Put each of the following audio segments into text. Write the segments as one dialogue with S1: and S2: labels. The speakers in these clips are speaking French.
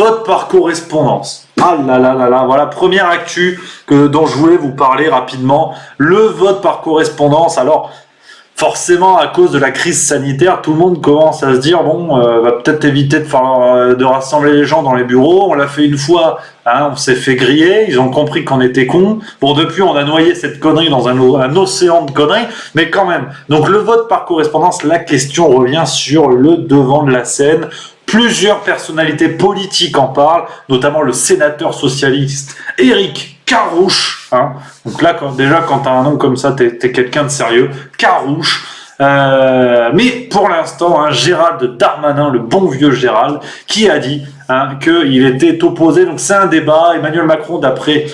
S1: vote par correspondance. Ah là là là là, voilà, première actu dont je voulais vous parler rapidement. Le vote par correspondance. Alors, forcément, à cause de la crise sanitaire, tout le monde commence à se dire, bon, va peut-être éviter de rassembler les gens dans les bureaux. On l'a fait une fois, hein, on s'est fait griller, ils ont compris qu'on était cons. Bon, depuis, on a noyé cette connerie dans un océan de conneries, mais quand même. Donc, le vote par correspondance, la question revient sur le devant de la scène. Plusieurs personnalités politiques en parlent, notamment le sénateur socialiste Éric Carrouche. Hein. Donc là, quand t'as un nom comme ça, t'es quelqu'un de sérieux. Carrouche. Mais pour l'instant, hein, Gérald Darmanin, le bon vieux Gérald, qui a dit qu'il était opposé. Donc c'est un débat. Emmanuel Macron, d'après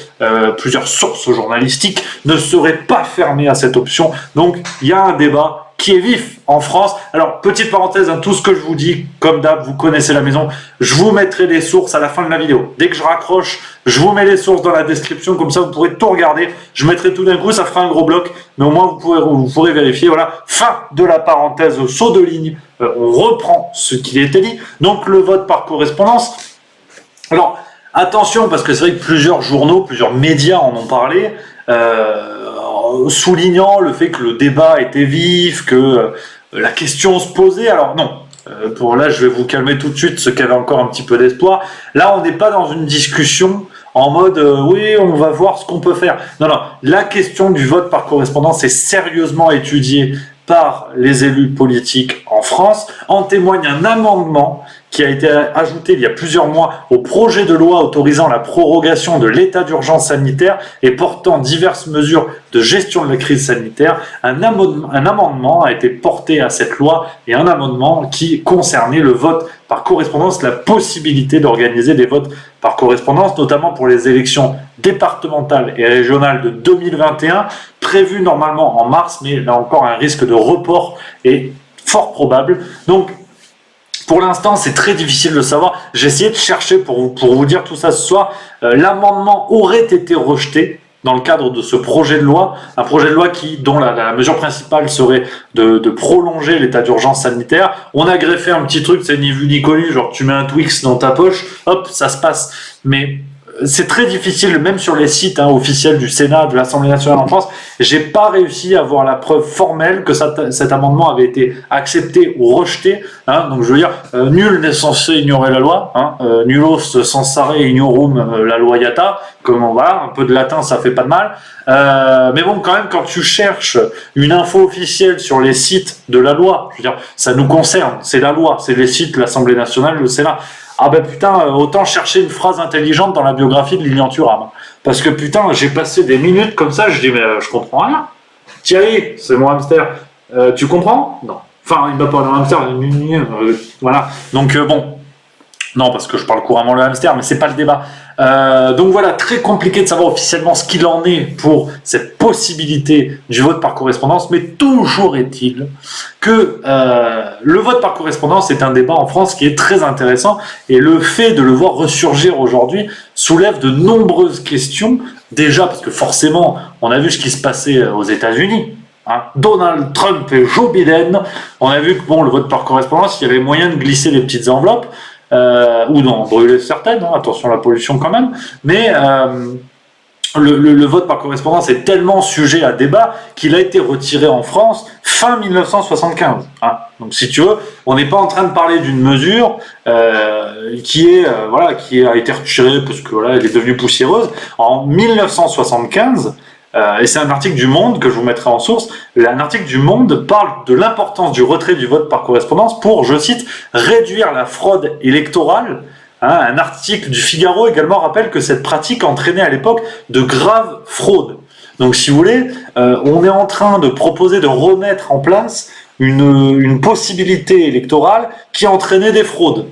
S1: plusieurs sources journalistiques, ne serait pas fermé à cette option. Donc il y a un débat qui est vif en France. Alors, petite parenthèse, tout ce que je vous dis, comme d'hab, vous connaissez la maison, je vous mettrai les sources à la fin de la vidéo. Dès que je raccroche, je vous mets les sources dans la description, comme ça vous pourrez tout regarder. Je mettrai tout d'un coup, ça fera un gros bloc, mais au moins vous pourrez vérifier. Voilà, fin de la parenthèse au saut de ligne. On reprend ce qui était dit. Donc, le vote par correspondance. Alors, attention, parce que c'est vrai que plusieurs journaux, plusieurs médias en ont parlé, soulignant le fait que le débat était vif, que la question se posait. Alors non, pour là je vais vous calmer tout de suite, ceux qui avaient encore un petit peu d'espoir. Là on n'est pas dans une discussion en mode oui on va voir ce qu'on peut faire. Non, la question du vote par correspondance est sérieusement étudiée par les élus politiques en France. En témoigne un amendement qui a été ajouté il y a plusieurs mois au projet de loi autorisant la prorogation de l'état d'urgence sanitaire et portant diverses mesures de gestion de la crise sanitaire. Un amendement a été porté à cette loi et un amendement qui concernait le vote par correspondance, la possibilité d'organiser des votes par correspondance, notamment pour les élections départementales et régionales de 2021, prévues normalement en mars, mais là encore un risque de report est fort probable. Donc, pour l'instant, c'est très difficile de savoir. J'ai essayé de chercher pour vous dire tout ça ce soir. L'amendement aurait été rejeté dans le cadre de ce projet de loi, un projet de loi dont la mesure principale serait de prolonger l'état d'urgence sanitaire. On a greffé un petit truc, c'est ni vu ni connu, genre tu mets un Twix dans ta poche, hop, ça se passe. Mais c'est très difficile, même sur les sites officiels du Sénat, de l'Assemblée nationale en France, j'ai pas réussi à avoir la preuve formelle que cet amendement avait été accepté ou rejeté. Donc je veux dire, nul n'est censé ignorer la loi, nullos censare ignorum la loyata, comme voilà, un peu de latin ça fait pas de mal. Mais bon, quand même, quand tu cherches une info officielle sur les sites de la loi, je veux dire, ça nous concerne, c'est la loi, c'est les sites de l'Assemblée nationale, le Sénat. Ah ben putain, autant chercher une phrase intelligente dans la biographie de Lilian Thuram. Parce que putain, j'ai passé des minutes comme ça, je dis mais je comprends rien. Thierry, c'est mon hamster. Tu comprends? Non. Enfin, il m'a parlé d'un hamster. Voilà. Donc bon. Non, parce que je parle couramment le hamster, mais c'est pas le débat. Donc voilà, très compliqué de savoir officiellement ce qu'il en est pour cette possibilité du vote par correspondance, mais toujours est-il que le vote par correspondance est un débat en France qui est très intéressant, et le fait de le voir ressurgir aujourd'hui soulève de nombreuses questions, déjà parce que forcément, on a vu ce qui se passait aux États-Unis. Donald Trump et Joe Biden, on a vu que le vote par correspondance, il y avait moyen de glisser des petites enveloppes, ou d'en brûler certaines, attention à la pollution quand même, mais le vote par correspondance est tellement sujet à débat qu'il a été retiré en France fin 1975. Donc si tu veux, on n'est pas en train de parler d'une mesure qui a été retirée parce que elle est devenue poussiéreuse en 1975. Et c'est un article du Monde que je vous mettrai en source. Un article du Monde parle de l'importance du retrait du vote par correspondance pour, je cite, réduire la fraude électorale. Un article du Figaro également rappelle que cette pratique entraînait à l'époque de graves fraudes. Donc si vous voulez, on est en train de proposer de remettre en place une possibilité électorale qui entraînait des fraudes.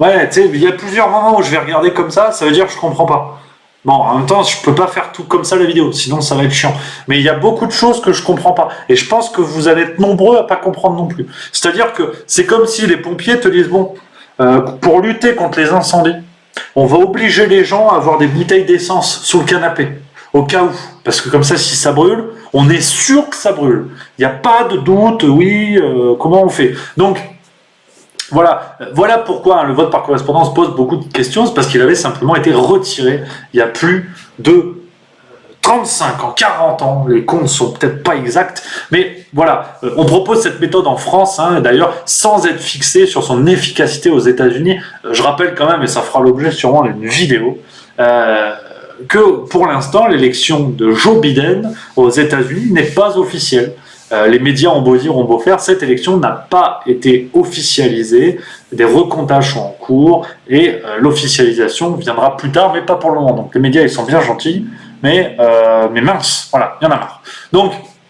S1: Ouais, tu sais, il y a plusieurs moments où je vais regarder comme ça veut dire que je comprends pas. Bon, en même temps, je peux pas faire tout comme ça la vidéo, sinon ça va être chiant. Mais il y a beaucoup de choses que je comprends pas. Et je pense que vous allez être nombreux à pas comprendre non plus. C'est-à-dire que c'est comme si les pompiers te disent, pour lutter contre les incendies, on va obliger les gens à avoir des bouteilles d'essence sous le canapé, au cas où. Parce que comme ça, si ça brûle, on est sûr que ça brûle. Il n'y a pas de doute, comment on fait. Donc, voilà pourquoi le vote par correspondance pose beaucoup de questions, c'est parce qu'il avait simplement été retiré il y a plus de 35 ans, 40 ans, les comptes sont peut-être pas exacts, mais voilà, on propose cette méthode en France, d'ailleurs, sans être fixé sur son efficacité aux États-Unis. Je rappelle quand même, et ça fera l'objet sûrement d'une vidéo, que pour l'instant, l'élection de Joe Biden aux États-Unis n'est pas officielle. Les médias ont beau dire, ont beau faire, cette élection n'a pas été officialisée, des recomptages sont en cours, et l'officialisation viendra plus tard, mais pas pour le moment. Donc les médias, ils sont bien gentils, mais mince, voilà, il y en a marre. Donc,